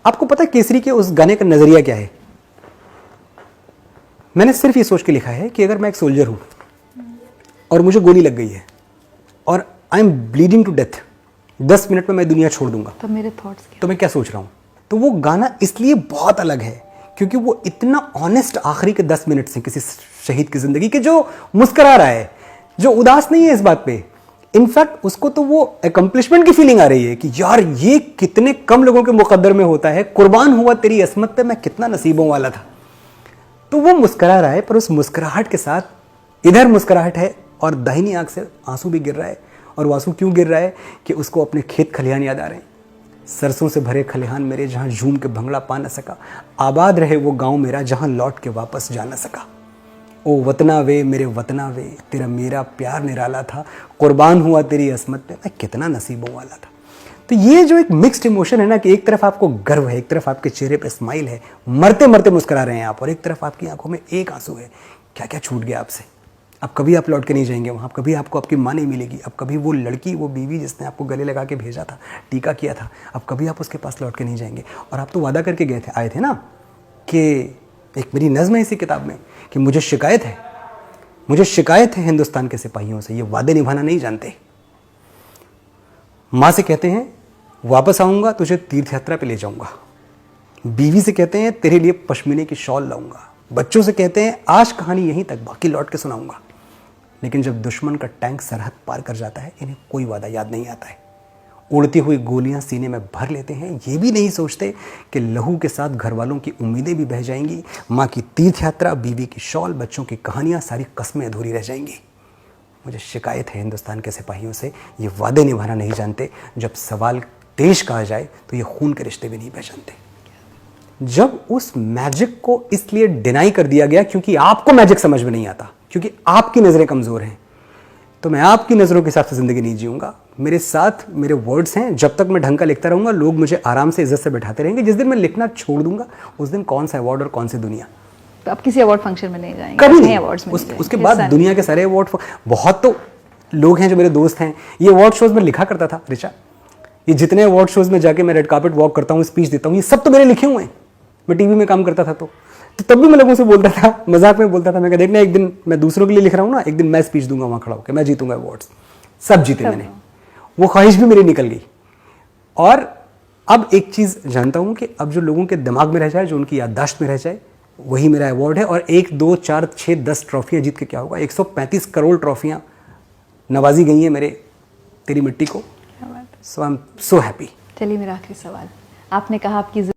आपको पता है केसरी के उस गाने का नजरिया क्या है? मैंने सिर्फ ये सोच के लिखा है कि अगर मैं एक सोल्जर हूं और मुझे गोली लग गई है और I am bleeding to death, 10 minute में मैं दुनिया छोड़ दूंगा, तो मेरे थॉट्स क्या? तो मैं क्या सोच रहा हूं? तो वो गाना इसलिए बहुत अलग है क्योंकि वो इतना ऑनेस्ट आखिरी के 10 मिनट से किसी शहीद की जिंदगी के, जो मुस्कुरा रहा है, जो उदास नहीं है इस बात पे, इनफैक्ट उसको तो वो अकम्पलिशमेंट की फीलिंग आ रही है कि यार ये कितने कम लोगों के मुकद्दर में होता है, कुर्बान हुआ तेरी असमत पे, मैं कितना नसीबों वाला था। तो वो मुस्कुरा रहा है, पर उस मुस्कुराहट के साथ इधर मुस्कुराहट है और दाहिनी आंख से आंसू भी गिर रहा है। और वो आंसू क्यों गिर रहा है कि उसको अपने खेत खलिहान याद आ रहे हैं, सरसों से भरे खलिहान मेरे जहां झूम के भंगड़ा पा न सका, आबाद रहे वो गांव मेरा जहां लौट के वापस जा न सका। ओ वतना वे मेरे वतना वे, तेरा मेरा प्यार निराला था, कुर्बान हुआ तेरी असमत पे, मैं कितना नसीबों वाला था। तो ये जो एक मिक्स्ड इमोशन है ना, कि एक तरफ आपको गर्व है, एक तरफ आपके चेहरे पे स्माइल है, मरते मरते मुस्कुरा रहे हैं आप, और एक तरफ आपकी आंखों में एक आंसू है। क्या क्या छूट गया आपसे? अब कभी आप लौट के नहीं जाएंगे वहाँ, कभी आपको आपकी माँ नहीं मिलेगी, अब कभी वो लड़की, वो बीवी जिसने आपको गले लगा के भेजा था, टीका किया था, अब कभी आप उसके पास लौट के नहीं जाएंगे। और आप तो वादा करके गए थे, आए थे ना, कि एक मेरी नज़्म है इसी किताब में कि मुझे शिकायत है हिंदुस्तान के सिपाहियों से, ये वादे निभाना नहीं जानते। माँ से कहते हैं वापस आऊँगा, तुझे तीर्थ यात्रा पे ले जाऊँगा। बीवी से कहते हैं तेरे लिए पश्मीने की शॉल लाऊंगा। बच्चों से कहते हैं आज कहानी यहीं तक, बाकी लौट के सुनाऊंगा। लेकिन जब दुश्मन का टैंक सरहद पार कर जाता है, इन्हें कोई वादा याद नहीं आता है। उड़ती हुई गोलियां सीने में भर लेते हैं, ये भी नहीं सोचते कि लहू के साथ घर वालों की उम्मीदें भी बह जाएंगी। माँ की तीर्थ यात्रा, बीवी की शॉल, बच्चों की कहानियां, सारी कस्में अधूरी रह जाएंगी। मुझे शिकायत है हिंदुस्तान के सिपाहियों से, ये वादे निभाना नहीं जानते। जब सवाल देश का आ जाए तो ये खून के रिश्ते भी नहीं पहचानते। जब उस मैजिक को इसलिए डिनाई कर दिया गया क्योंकि आपको मैजिक समझ में नहीं आता, क्योंकि आपकी नज़रें कमज़ोर हैं, तो मैं आपकी नज़रों के हिसाब से ज़िंदगी नहीं जीऊँगा। मेरे साथ मेरे वर्ड्स हैं, जब तक मैं ढंग का लिखता रहूँगा, लोग मुझे आराम से इज्जत से बैठाते रहेंगे। जिस दिन मैं लिखना छोड़ दूंगा, उस दिन कौन सा अवार्ड और कौन सी दुनिया। तो आप किसी अवार्ड फंक्शन में नहीं जाएंगे? कभी नहीं। अवार्ड्स में उसके बाद दुनिया के सारे अवार्ड, बहुत तो लोग हैं जो मेरे दोस्त हैं, ये अवार्ड शोज़ में लिखा करता था ऋचा, ये जितने अवार्ड शोज़ में जाके मैं रेड कार्पेट वॉक करता हूँ, स्पीच देता हूँ, ये सब तो मेरे लिखे हुए हैं। मैं टीवी में काम करता था तो तब भी मैं लोगों से बोलता था, मजाक में बोलता था, मैं कहा देखना एक दिन मैं दूसरों के लिए लिख रहा हूँ ना, एक दिन मैं स्पीच दूंगा वहाँ खड़ा होकर, मैं जीतूंगा अवार्ड्स। सब जीते मैंने, वो ख्वाहिश भी मेरी निकल गई। और अब एक चीज़ जानता हूँ कि अब जो लोगों के दिमाग में रह जाए, जो उनकी याददाश्त में रह जाए, वही मेरा अवार्ड है। और 1, 2, 4, 6, 10 ट्रॉफियाँ जीत के क्या होगा? 135 करोड़ ट्रॉफियाँ नवाजी गई हैं मेरे तेरी मिट्टी को। सो आई एम सो हैप्पी। चलिए मेरा आखिरी सवाल, आपने कहा आपकी